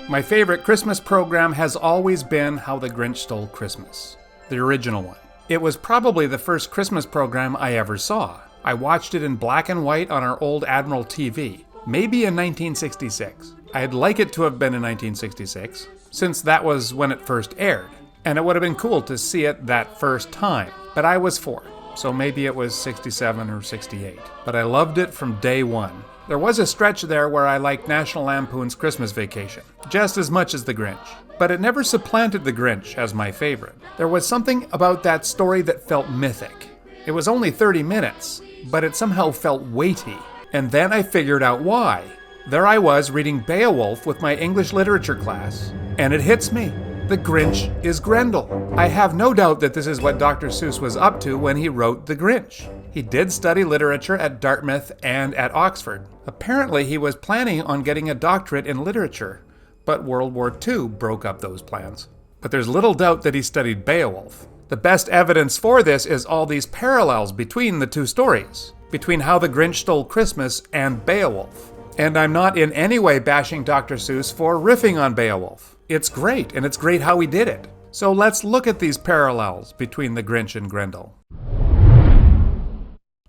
My favorite Christmas program has always been How the Grinch Stole Christmas, the original one. It was probably the first Christmas program I ever saw. I watched it in black and white on our old Admiral TV, maybe in 1966. I'd like it to have been in 1966, since that was when it first aired, and it would have been cool to see it that first time, but I was 4, so maybe it was 67 or 68. But I loved it from day one. There was a stretch there where I liked National Lampoon's Christmas Vacation, just as much as The Grinch. But it never supplanted The Grinch as my favorite. There was something about that story that felt mythic. It was only 30 minutes, but it somehow felt weighty. And then I figured out why. There I was reading Beowulf with my English literature class, and it hits me. The Grinch is Grendel. I have no doubt that this is what Dr. Seuss was up to when he wrote The Grinch. He did study literature at Dartmouth and at Oxford. Apparently, he was planning on getting a doctorate in literature, but World War II broke up those plans. But there's little doubt that he studied Beowulf. The best evidence for this is all these parallels between the two stories, between How the Grinch Stole Christmas and Beowulf. And I'm not in any way bashing Dr. Seuss for riffing on Beowulf. It's great, and it's great how he did it. So let's look at these parallels between the Grinch and Grendel.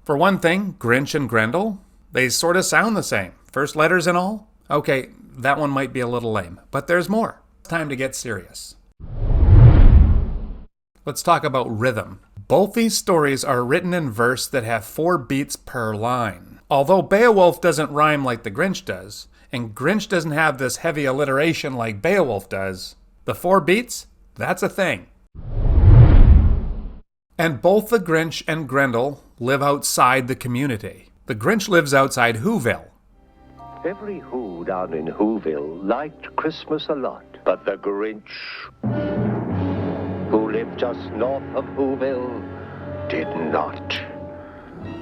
For one thing, Grinch and Grendel, they sort of sound the same. First letters and all. Okay, that one might be a little lame, but there's more. It's time to get serious. Let's talk about rhythm. Both these stories are written in verse that have 4 beats per line. Although Beowulf doesn't rhyme like the Grinch does, and Grinch doesn't have this heavy alliteration like Beowulf does, the 4 beats, that's a thing. And both the Grinch and Grendel live outside the community. The Grinch lives outside Whoville. Every Who down in Whoville liked Christmas a lot, but the Grinch, who lived just north of Whoville, did not.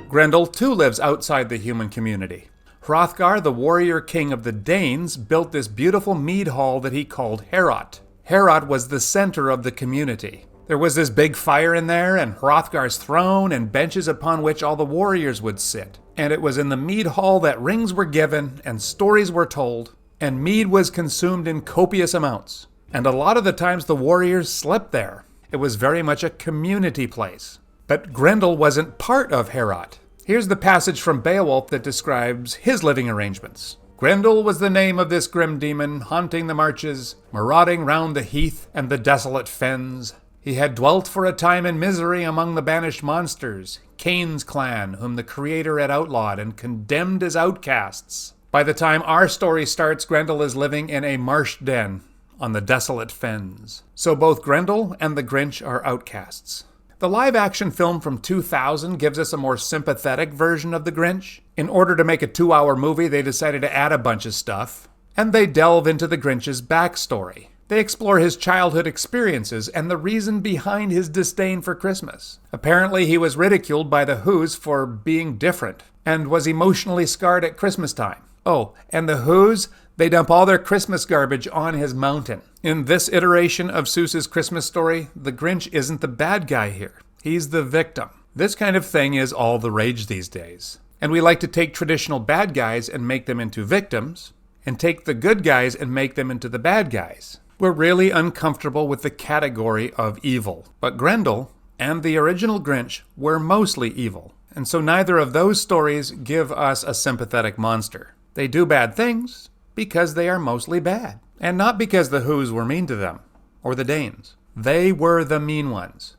Grendel too lives outside the human community. Hrothgar, the warrior king of the Danes, built this beautiful mead hall that he called Heorot. Heorot was the center of the community. There was this big fire in there, and Hrothgar's throne, and benches upon which all the warriors would sit. And it was in the mead hall that rings were given, and stories were told, and mead was consumed in copious amounts. And a lot of the times the warriors slept there. It was very much a community place. But Grendel wasn't part of Heorot. Here's the passage from Beowulf that describes his living arrangements. Grendel was the name of this grim demon, haunting the marches, marauding round the heath and the desolate fens. He had dwelt for a time in misery among the banished monsters, Cain's clan, whom the Creator had outlawed and condemned as outcasts. By the time our story starts, Grendel is living in a marsh den on the desolate fens. So both Grendel and the Grinch are outcasts. The live-action film from 2000 gives us a more sympathetic version of the Grinch. In order to make a 2-hour movie, they decided to add a bunch of stuff, and they delve into the Grinch's backstory. They explore his childhood experiences and the reason behind his disdain for Christmas. Apparently, he was ridiculed by the Whos for being different and was emotionally scarred at Christmas time. Oh, and the Whos, they dump all their Christmas garbage on his mountain. In this iteration of Seuss's Christmas story, the Grinch isn't the bad guy here. He's the victim. This kind of thing is all the rage these days. And we like to take traditional bad guys and make them into victims, and take the good guys and make them into the bad guys. We're really uncomfortable with the category of evil. But Grendel and the original Grinch were mostly evil. And so neither of those stories give us a sympathetic monster. They do bad things because they are mostly bad. And not because the Whos were mean to them, or the Danes. They were the mean ones.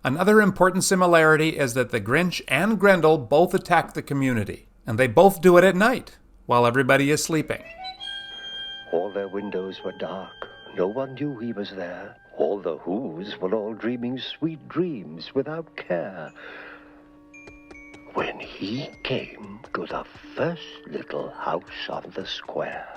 Another important similarity is that the Grinch and Grendel both attack the community. And they both do it at night, while everybody is sleeping. All their windows were dark. No one knew he was there. All the Whos were all dreaming sweet dreams without care. When he came to the first little house on the square.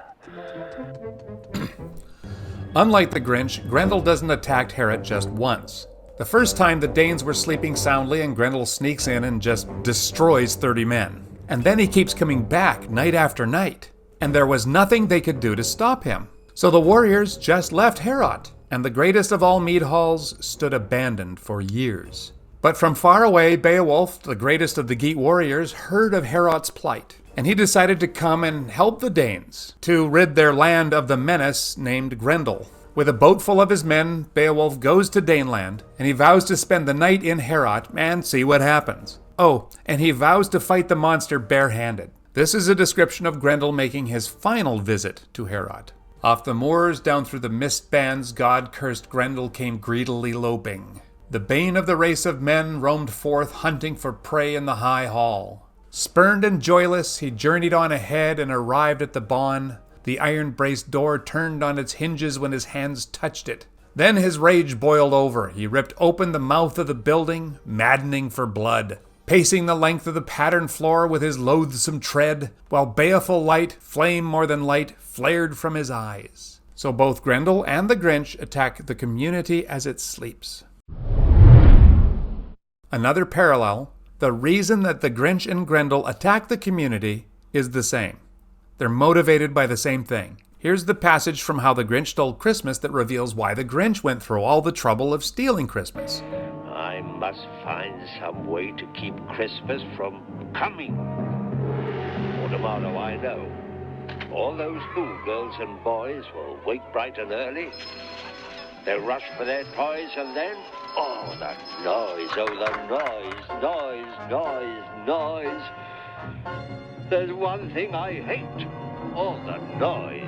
Unlike the Grinch, Grendel doesn't attack Heorot just once. The first time the Danes were sleeping soundly and Grendel sneaks in and just destroys 30 men. And then he keeps coming back night after night. And there was nothing they could do to stop him. So the warriors just left Heorot, and the greatest of all mead halls stood abandoned for years. But from far away, Beowulf, the greatest of the Geat warriors, heard of Heorot's plight. and he decided to come and help the Danes to rid their land of the menace named Grendel. With a boat full of his men, Beowulf goes to Daneland, and he vows to spend the night in Heorot and see what happens. Oh, and he vows to fight the monster barehanded. This is a description of Grendel making his final visit to Heorot. Off the moors, down through the mist bands, God-cursed Grendel came greedily loping. The bane of the race of men roamed forth hunting for prey in the high hall. Spurned and joyless, he journeyed on ahead and arrived at the bawn. The iron-braced door turned on its hinges when his hands touched it. Then his rage boiled over. He ripped open the mouth of the building, maddening for blood, pacing the length of the patterned floor with his loathsome tread, while baleful light, flame more than light, flared from his eyes. So both Grendel and the Grinch attack the community as it sleeps. Another parallel, the reason that the Grinch and Grendel attack the community is the same. They're motivated by the same thing. Here's the passage from How the Grinch Stole Christmas that reveals why the Grinch went through all the trouble of stealing Christmas. I must find some way to keep Christmas from coming. For tomorrow, I know, all those schoolgirls and boys will wake bright and early. They'll rush for their toys and then, oh, the noise. There's one thing I hate. All the noise.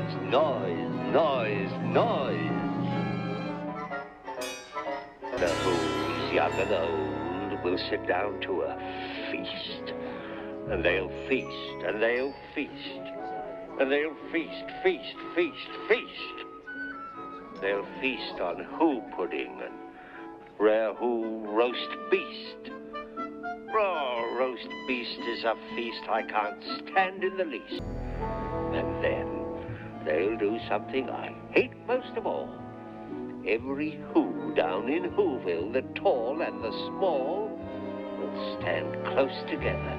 The who's young and old will sit down to a feast. And they'll feast, and they'll feast. And they'll feast. They'll feast on who pudding and rare who roast beast. Oh, roast beast is a feast I can't stand in the least. And then they'll do something I hate most of all. Every who down in Whoville, the tall and the small, will stand close together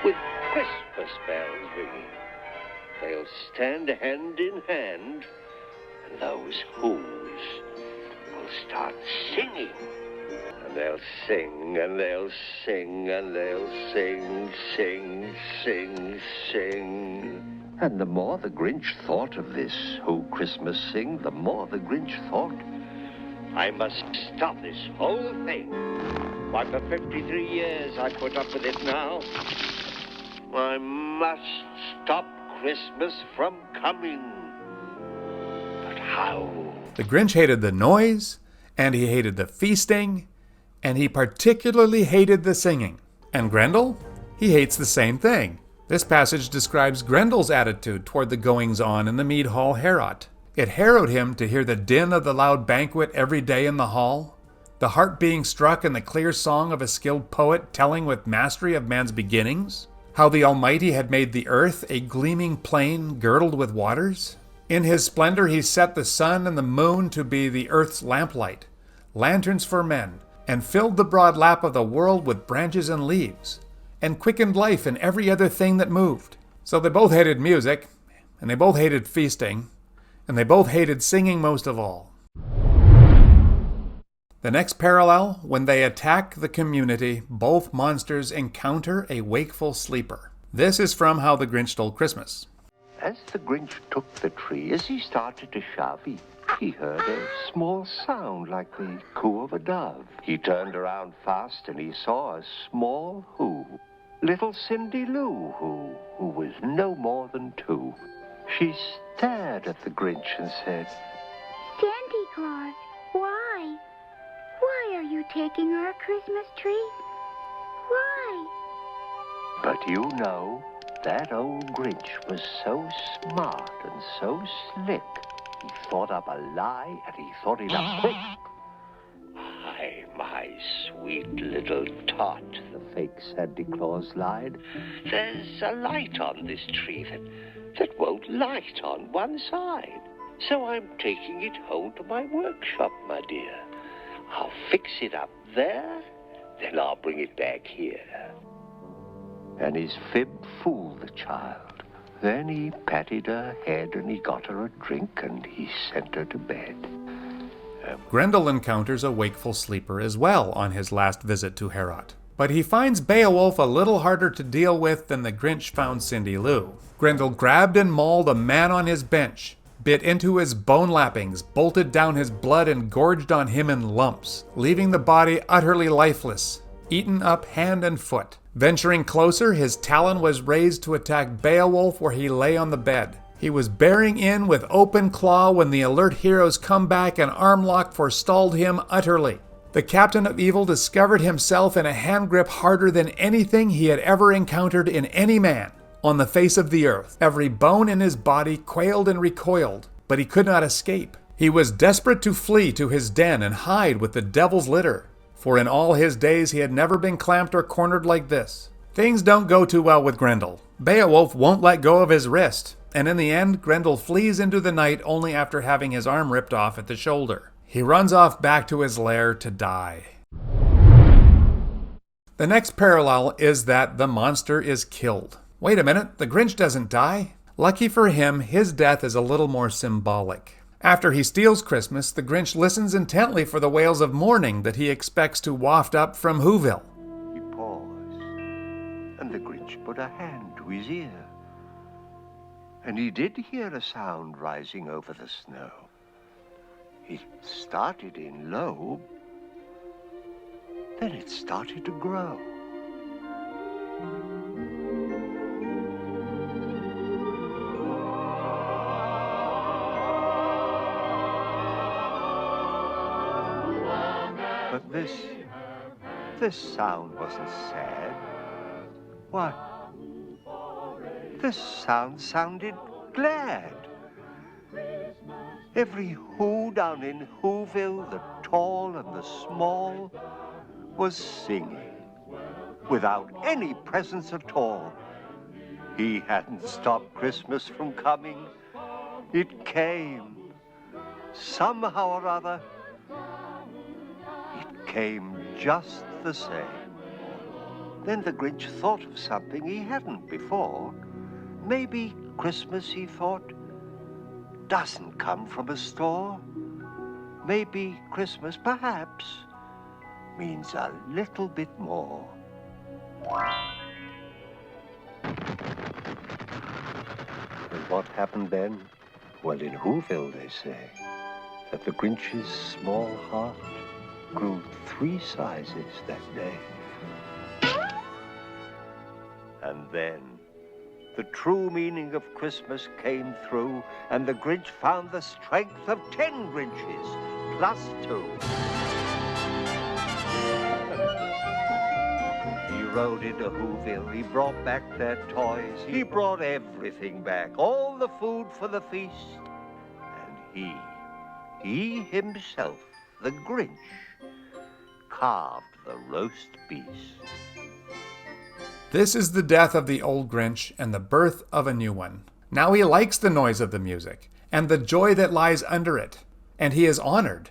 with Christmas bells ringing. They'll stand hand in hand, and those who's will start singing. And they'll sing, and they'll sing, and they'll sing. And the more the Grinch thought of this Who Christmas Sing, the more the Grinch thought, I must stop this whole thing. Why, for 53 years I put up with it now. I must stop Christmas from coming. But how? The Grinch hated the noise, and he hated the feasting, and he particularly hated the singing. And Grendel? He hates the same thing. This passage describes Grendel's attitude toward the goings-on in the mead hall Heorot. It harrowed him to hear the din of the loud banquet every day in the hall, the heart being struck in the clear song of a skilled poet telling with mastery of man's beginnings, how the Almighty had made the earth a gleaming plain girdled with waters. In his splendor he set the sun and the moon to be the earth's lamplight, lanterns for men, and filled the broad lap of the world with branches and leaves, and quickened life in every other thing that moved. So they both hated music, and they both hated feasting, and they both hated singing most of all. The next parallel, when they attack the community, both monsters encounter a wakeful sleeper. This is from How the Grinch Stole Christmas. as the Grinch took the tree, as he started to shove, he heard a small sound like the coo of a dove. He turned around fast and he saw a small who, little Cindy Lou, who was no more than 2. She stared at the Grinch and said, Santa Claus, why? Why are you taking our Christmas tree? Why? But you know, that old Grinch was so smart and so slick. He thought up a lie, and he thought it up quick. Hi, my sweet little tot, The fake Santa Claus lied. there's a light on this tree that won't light on one side. So I'm taking it home to my workshop, my dear. I'll fix it up there, then I'll bring it back here. And his fib fooled the child. Then he patted her head and he got her a drink and he sent her to bed. Grendel encounters a wakeful sleeper as well on his last visit to Heorot. But he finds Beowulf a little harder to deal with than the Grinch found Cindy Lou. Grendel grabbed and mauled a man on his bench, bit into his bone lappings, bolted down his blood, and gorged on him in lumps, leaving the body utterly lifeless, eaten up hand and foot. Venturing closer, his talon was raised to attack Beowulf where he lay on the bed. He was bearing in with open claw when the alert heroes come back and armlock forestalled him utterly. The captain of evil discovered himself in a hand grip harder than anything he had ever encountered in any man on the face of the earth. Every bone in his body quailed and recoiled, but he could not escape. He was desperate to flee to his den and hide with the devil's litter, for in all his days he had never been clamped or cornered like this. Things don't go too well with Grendel. Beowulf won't let go of his wrist, and in the end, Grendel flees into the night only after having his arm ripped off at the shoulder. He runs off back to his lair to die. The next parallel is that the monster is killed. Wait a minute, the Grinch doesn't die? Lucky for him, his death is a little more symbolic. After he steals Christmas, the Grinch listens intently for the wails of mourning that he expects to waft up from Whoville. He paused, and the Grinch put a hand to his ear. And he did hear a sound rising over the snow. It started in low, then it started to grow. But this sound wasn't sad. Why, this sound sounded glad. Every who down in Whoville, the tall and the small, was singing without any presents at all. He hadn't stopped Christmas from coming. It came. Somehow or other, it came just the same. Then the Grinch thought of something he hadn't before. Maybe Christmas, he thought, doesn't come from a store. Maybe Christmas, perhaps, means a little bit more. And what happened then? Well, in Whoville, they say that the Grinch's small heart grew 3 sizes that day. And then the true meaning of Christmas came through, and the Grinch found the strength of 10 Grinches, plus 2. He rode into Whoville, he brought back their toys, he brought everything back, all the food for the feast. And he himself, the Grinch, carved the roast beast. This is the death of the old Grinch and the birth of a new one. Now he likes the noise of the music and the joy that lies under it, and he is honored.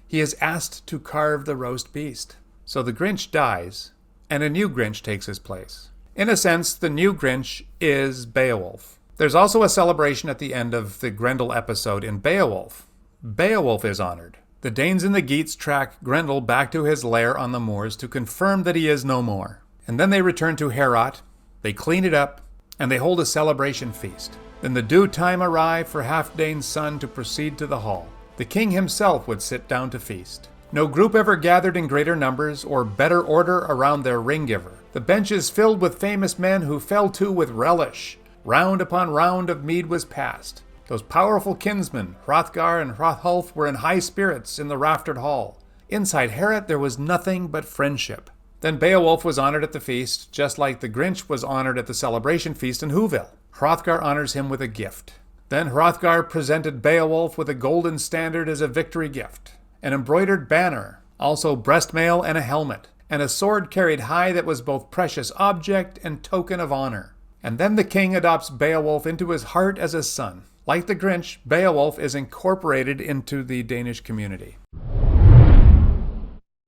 He is asked to carve the roast beast. So the Grinch dies, and a new Grinch takes his place. In a sense, the new Grinch is Beowulf. There's also a celebration at the end of the Grendel episode in Beowulf. Beowulf is honored. The Danes and the Geats track Grendel back to his lair on the moors to confirm that he is no more. And then they return to Heorot, they clean it up, and they hold a celebration feast. Then the due time arrived for Halfdane's son to proceed to the hall. The king himself would sit down to feast. No group ever gathered in greater numbers or better order around their ring-giver. The benches filled with famous men who fell to with relish. Round upon round of mead was passed. Those powerful kinsmen, Hrothgar and Hrothulf, were in high spirits in the raftered hall. Inside Heorot there was nothing but friendship. Then Beowulf was honored at the feast, just like the Grinch was honored at the celebration feast in Whoville. Hrothgar honors him with a gift. Then Hrothgar presented Beowulf with a golden standard as a victory gift, an embroidered banner, also breastmail and a helmet, and a sword carried high that was both precious object and token of honor. And then the king adopts Beowulf into his heart as a son. Like the Grinch, Beowulf is incorporated into the Danish community.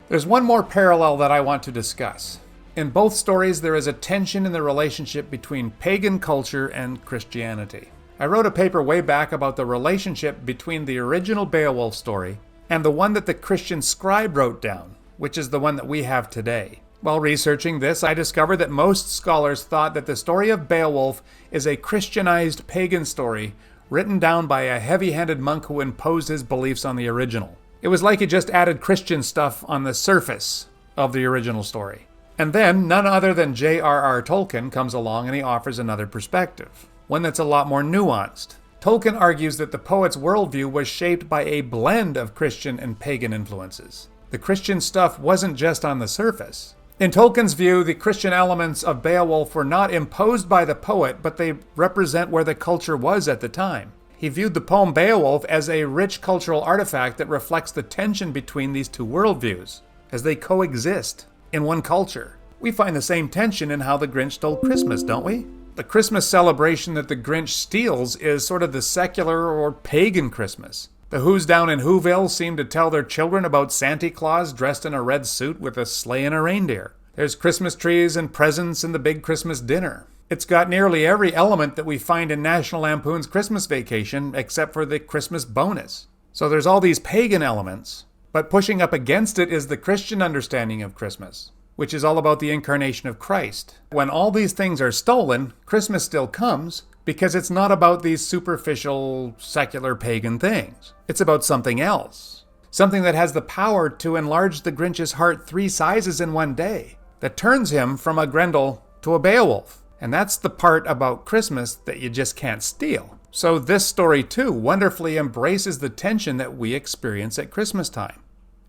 There's one more parallel that I want to discuss. In both stories, there is a tension in the relationship between pagan culture and Christianity. I wrote a paper way back about the relationship between the original Beowulf story and the one that the Christian scribe wrote down, which is the one that we have today. While researching this, I discovered that most scholars thought that the story of Beowulf is a Christianized pagan story written down by a heavy-handed monk who imposed his beliefs on the original. It was like he just added Christian stuff on the surface of the original story. And then, none other than J.R.R. Tolkien comes along and he offers another perspective, one that's a lot more nuanced. Tolkien argues that the poet's worldview was shaped by a blend of Christian and pagan influences. The Christian stuff wasn't just on the surface. In Tolkien's view, the Christian elements of Beowulf were not imposed by the poet, but they represent where the culture was at the time. He viewed the poem Beowulf as a rich cultural artifact that reflects the tension between these two worldviews, as they coexist in one culture. We find the same tension in how the Grinch Stole Christmas, don't we? The Christmas celebration that the Grinch steals is sort of the secular or pagan Christmas. The Who's down in Whoville seem to tell their children about Santa Claus dressed in a red suit with a sleigh and a reindeer. There's Christmas trees and presents and the big Christmas dinner. It's got nearly every element that we find in National Lampoon's Christmas Vacation, except for the Christmas bonus. So there's all these pagan elements, but pushing up against it is the Christian understanding of Christmas, which is all about the incarnation of Christ. When all these things are stolen, Christmas still comes, because it's not about these superficial, secular pagan things. It's about something else. Something that has the power to enlarge the Grinch's heart 3 sizes in one day, that turns him from a Grendel to a Beowulf. And that's the part about Christmas that you just can't steal. So this story, too, wonderfully embraces the tension that we experience at Christmas time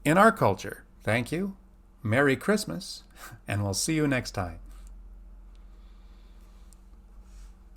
in our culture. Thank you. Merry Christmas, and we'll see you next time.